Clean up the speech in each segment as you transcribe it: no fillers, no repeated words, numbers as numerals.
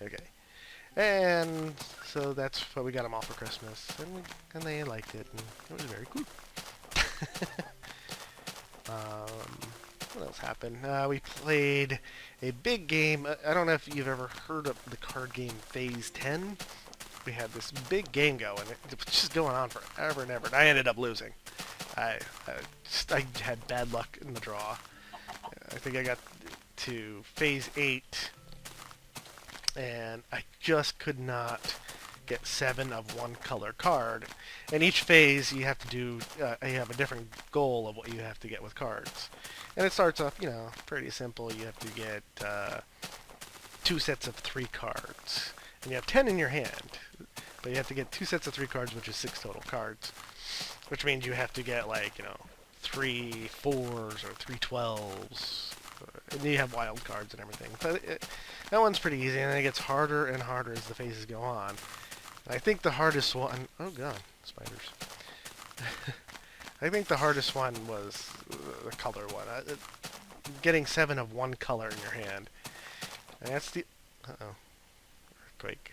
Okay. And so that's what we got them all for Christmas, and they liked it, and it was very cool. What else happened? We played a big game. I don't know if you've ever heard of the card game Phase 10. We had this big game going. It was just going on forever and ever, and I ended up losing. I had bad luck in the draw. I think I got to Phase 8, and I just could not get 7 of one color card. And each phase you have to do, you have a different goal of what you have to get with cards. And it starts off, pretty simple. You have to get 2 sets of 3 cards. And you have 10 in your hand. But you have to get 2 sets of 3 cards, which is 6 total cards. Which means you have to get, 3 4s or 3 12s. And you have wild cards and everything. But that one's pretty easy, and it gets harder and harder as the phases go on. I think the hardest one... Oh, God. Spiders. I think the hardest one was the color one. Getting 7 of one color in your hand. And that's the... Uh-oh. Earthquake.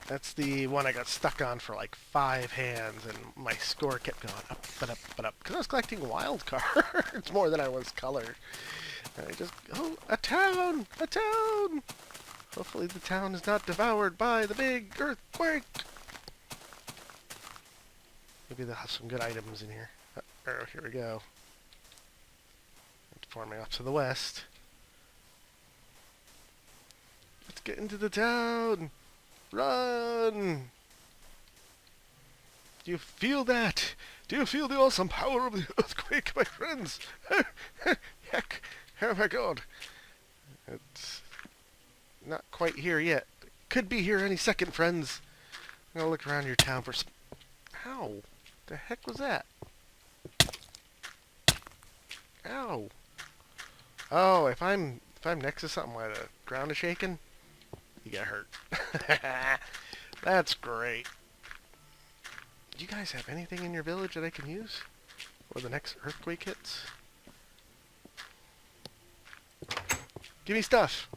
That's the one I got stuck on for like 5 hands, and my score kept going up and up and up. Because I was collecting wild cards more than I was colored. And I just... Oh, a town! A town! Hopefully the town is not devoured by the big earthquake. Maybe they'll have some good items in here. Oh, here we go. It's forming up to the west. Let's get into the town. Run! Do you feel that? Do you feel the awesome power of the earthquake, my friends? Heck! Oh my God! It's not quite here yet. Could be here any second, friends. I'm gonna look around your town for some... Ow! The heck was that? Ow! Oh, if I'm next to something where the ground is shaking, you get hurt. That's great. Do you guys have anything in your village that I can use before the next earthquake hits? Give me stuff.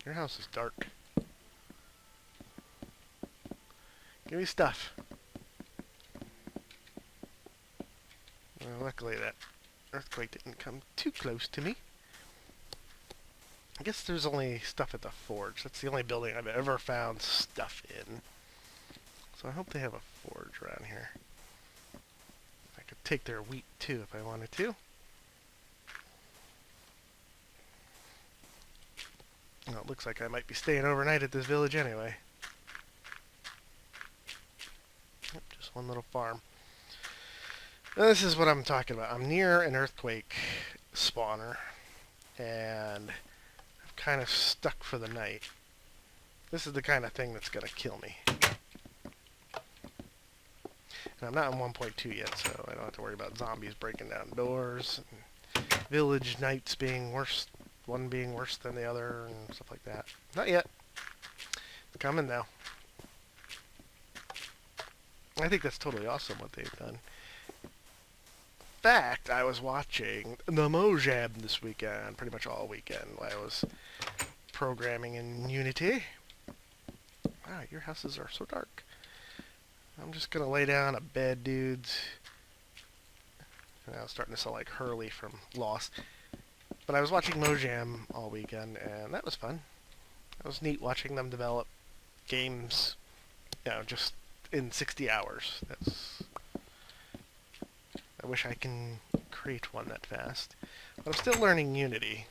Your house is dark. Give me stuff. Well, luckily that earthquake didn't come too close to me. I guess there's only stuff at the forge. That's the only building I've ever found stuff in. So I hope they have a forge around here. I could take their wheat too if I wanted to. Well, it looks like I might be staying overnight at this village anyway. Yep, just one little farm. Now, this is what I'm talking about. I'm near an earthquake spawner, and I'm kind of stuck for the night. This is the kind of thing that's going to kill me. And I'm not in 1.2 yet, so I don't have to worry about zombies breaking down doors, and village nights being worse, one being worse than the other, and stuff like that. Not yet. It's coming now. I think that's totally awesome what they've done. In fact, I was watching the Mojab this weekend, pretty much all weekend, while I was programming in Unity. Wow, your houses are so dark. I'm just gonna lay down a bed, dudes. And I was starting to sound like Hurley from Lost. But I was watching Mojam all weekend, and that was fun. It was neat watching them develop games, just in 60 hours. I wish I can create one that fast. But I'm still learning Unity.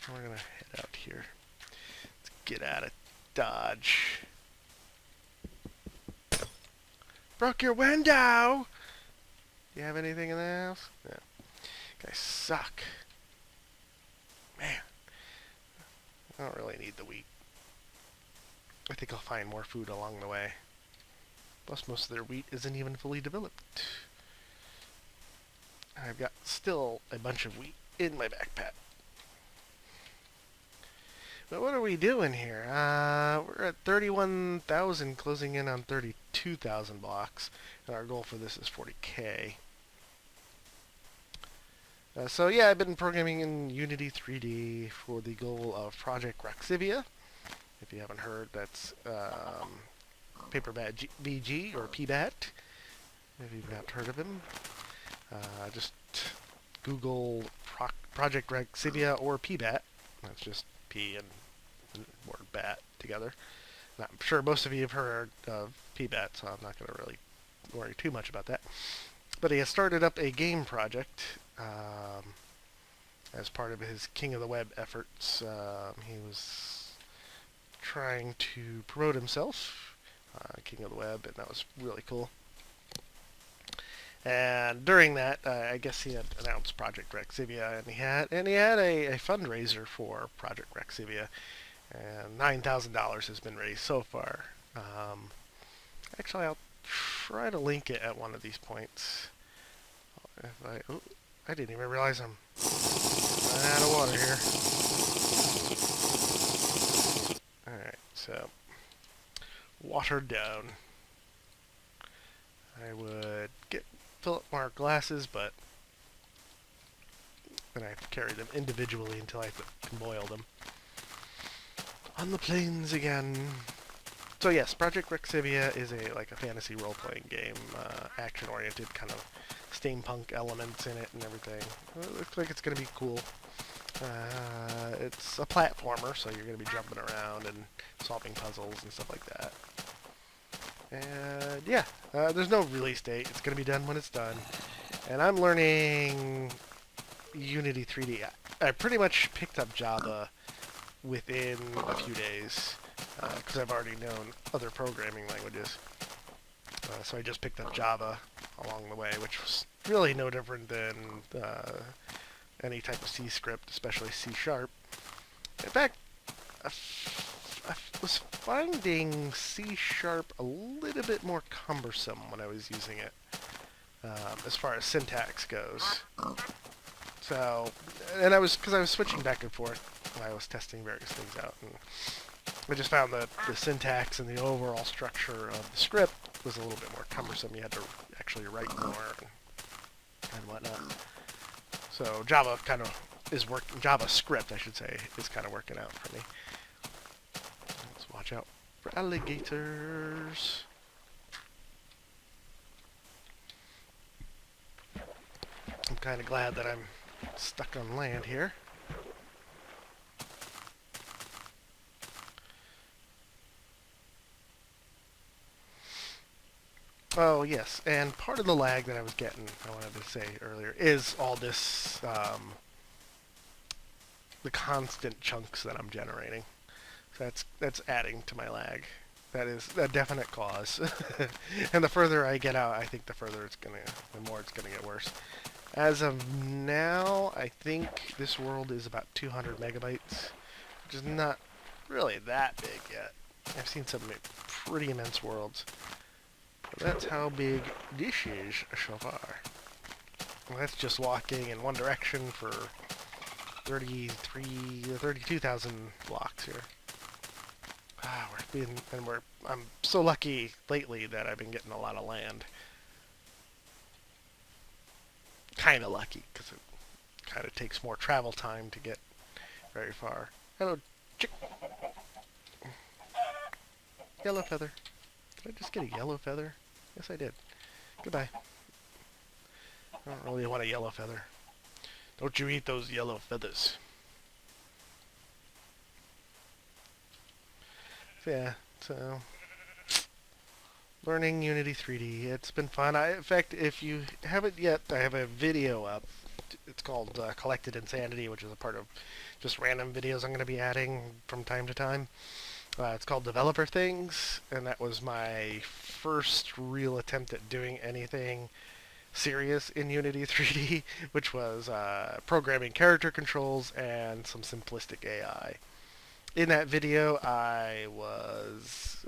We're gonna head out here. Let's get out of Dodge. Broke your window! You have anything in the house? No. Guys suck. Man. I don't really need the wheat. I think I'll find more food along the way. Plus, most of their wheat isn't even fully developed. I've got still a bunch of wheat in my backpack. But what are we doing here? We're at 31,000, closing in on 32,000 blocks, and our goal for this is 40K. So yeah, I've been programming in Unity 3D for the goal of Project Rexivia. If you haven't heard, that's Paperbat VG, or PBAT, if you've not heard of him. Just Google Project Rexivia or PBAT. That's just P and word bat together. Now, I'm sure most of you have heard of PBAT, so I'm not going to really worry too much about that. But he has started up a game project as part of his King of the Web efforts. He was trying to promote himself, King of the Web, and that was really cool. And during that, I guess he had announced Project Rexivia, and he had a fundraiser for Project Rexivia, and $9,000 has been raised so far. Actually, I'll try to link it at one of these points. I didn't even realize I'm out of water here. Alright, so watered down. I would fill up more glasses, but then I have to carry them individually until I can boil them. On the plains again. So yes, Project Rexivia is a fantasy role-playing game, action-oriented, kind of steampunk elements in it and everything. It looks like it's going to be cool. It's a platformer, so you're going to be jumping around and solving puzzles and stuff like that. And yeah, there's no release date. It's going to be done when it's done. And I'm learning Unity 3D. I pretty much picked up Java within a few days because I've already known other programming languages. So I just picked up Java along the way, which was really no different than any type of C script, especially C#. In fact, I was finding C# a little bit more cumbersome when I was using it, as far as syntax goes. So, and because I was switching back and forth when I was testing various things out, and I just found that the syntax and the overall structure of the script was a little bit more cumbersome. You had to actually write more and whatnot. So Java kind of is working. JavaScript, I should say, is kind of working out for me. Let's watch out for alligators. I'm kind of glad that I'm stuck on land here. Oh, yes, and part of the lag that I was getting, I wanted to say earlier, is all this, the constant chunks that I'm generating. So that's adding to my lag. That is a definite cause. And the further I get out, I think the more it's gonna get worse. As of now, I think this world is about 200 megabytes, which is not really that big yet. I've seen some pretty immense worlds. But that's how big this is so far. Well, that's just walking in one direction for 32,000 blocks here. I'm so lucky lately that I've been getting a lot of land. Kind of lucky, because it kind of takes more travel time to get very far. Hello, chick. Yellow feather. Did I just get a yellow feather? Yes, I did. Goodbye. I don't really want a yellow feather. Don't you eat those yellow feathers. Yeah, so learning Unity 3D. It's been fun. In fact, if you haven't yet, I have a video up. It's called Collected Insanity, which is a part of just random videos I'm going to be adding from time to time. It's called Developer Things, and that was my first real attempt at doing anything serious in Unity 3D, which was programming character controls and some simplistic AI. In that video, I was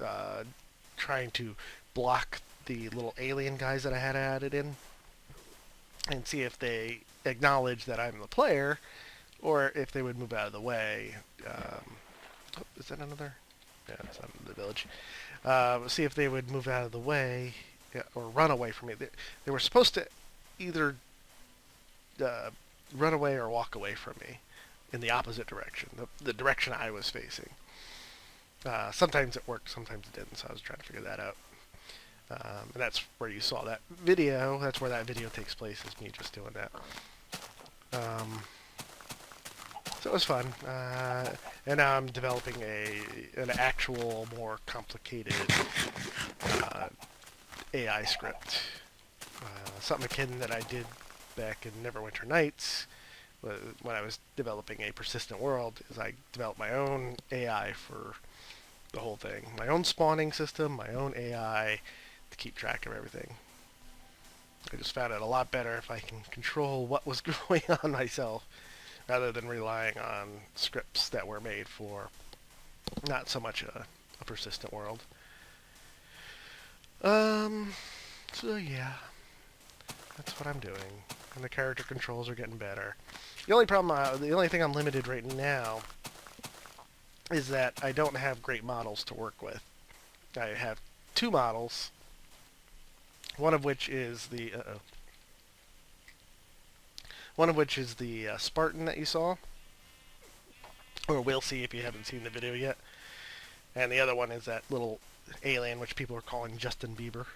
trying to block the little alien guys that I had added in and see if they acknowledge that I'm the player or if they would move out of the way. Is that another? Yeah, it's not the village. See if they would move out of the way, yeah, or run away from me. They were supposed to either run away or walk away from me in the opposite direction, the direction I was facing. Sometimes it worked, sometimes it didn't, so I was trying to figure that out. And that's where you saw that video. That's where that video takes place, is me just doing that. So it was fun. And now I'm developing an actual, more complicated AI script. Something akin that I did back in Neverwinter Nights, when I was developing a persistent world, is I developed my own AI for the whole thing. My own spawning system, my own AI to keep track of everything. I just found it a lot better if I can control what was going on myself, rather than relying on scripts that were made for not so much a persistent world. So yeah, that's what I'm doing. And the character controls are getting better. The only problem, the only thing I'm limited right now is that I don't have great models to work with. I have 2 models, one of which is the Spartan that you saw, or will see if you haven't seen the video yet, and the other one is that little alien which people are calling Justin Bieber.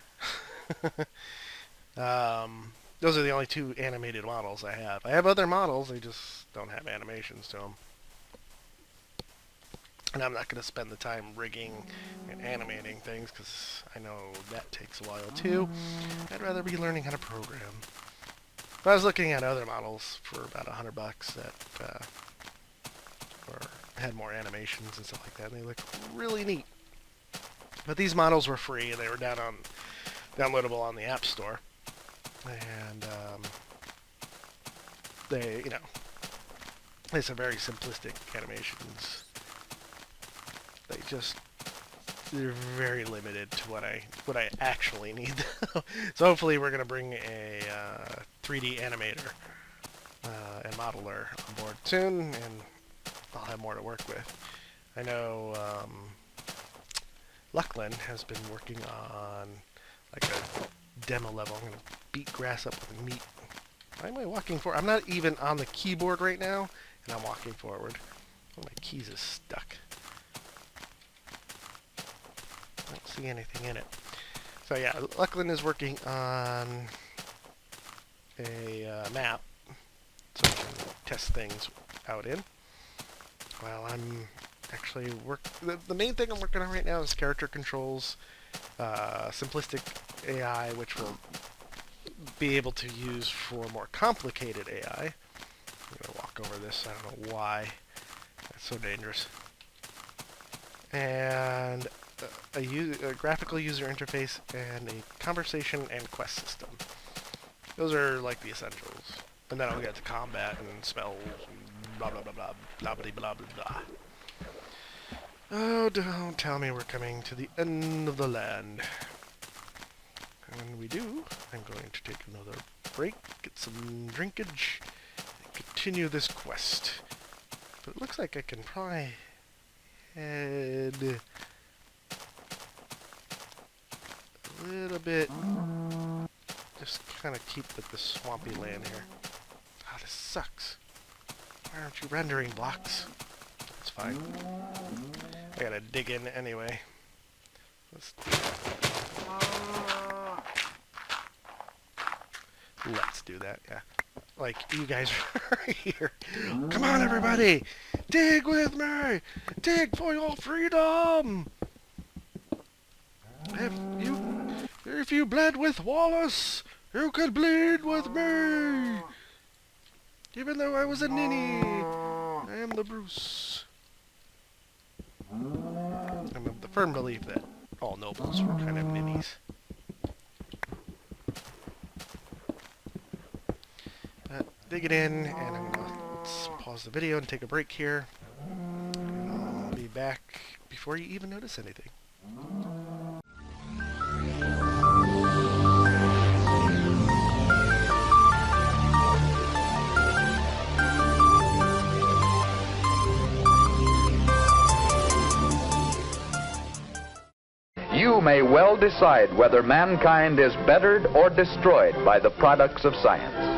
Those are the only 2 animated models I have. I have other models, they just don't have animations to them. And I'm not going to spend the time rigging and animating things, because I know that takes a while too. I'd rather be learning how to program. But I was looking at other models for about $100 that had more animations and stuff like that, and they look really neat. But these models were free, and they were downloadable on the App Store. And they, it's a very simplistic animations. They're very limited to what I actually need. So hopefully we're gonna bring a 3D animator and modeler on board soon, and I'll have more to work with. I know Lucklin has been working on like a demo level. I'm gonna beat grass up with meat. Why am I walking forward? I'm not even on the keyboard right now, and I'm walking forward. Oh, my keys is stuck. I don't see anything in it. So yeah, Lucklin is working on a map, so we can test things out in. Well, I'm actually the main thing I'm working on right now is character controls, simplistic AI, which will be able to use for more complicated AI. I'm gonna walk over this. I don't know why. That's so dangerous. And a graphical user interface and a conversation and quest system. Those are like the essentials. And then I'll get to combat and spells and blah blah blah blah blah blah blah blah blah. Oh, don't tell me we're coming to the end of the land. And when we do, I'm going to take another break, get some drinkage, and continue this quest. But it looks like I can probably head a little bit, just kind of keep with the swampy land here. Ah, this sucks. Why aren't you rendering blocks? That's fine. I gotta dig in anyway. Let's do that, yeah. Like, you guys are here. Come on, everybody! Dig with me! Dig for your freedom! If you bled with Wallace, you could bleed with me! Even though I was a ninny, I am the Bruce. I'm of the firm belief that all nobles were kind of ninnies. Dig it in, and let's pause the video and take a break here. I'll be back before you even notice anything. you may well decide whether mankind is bettered or destroyed by the products of science.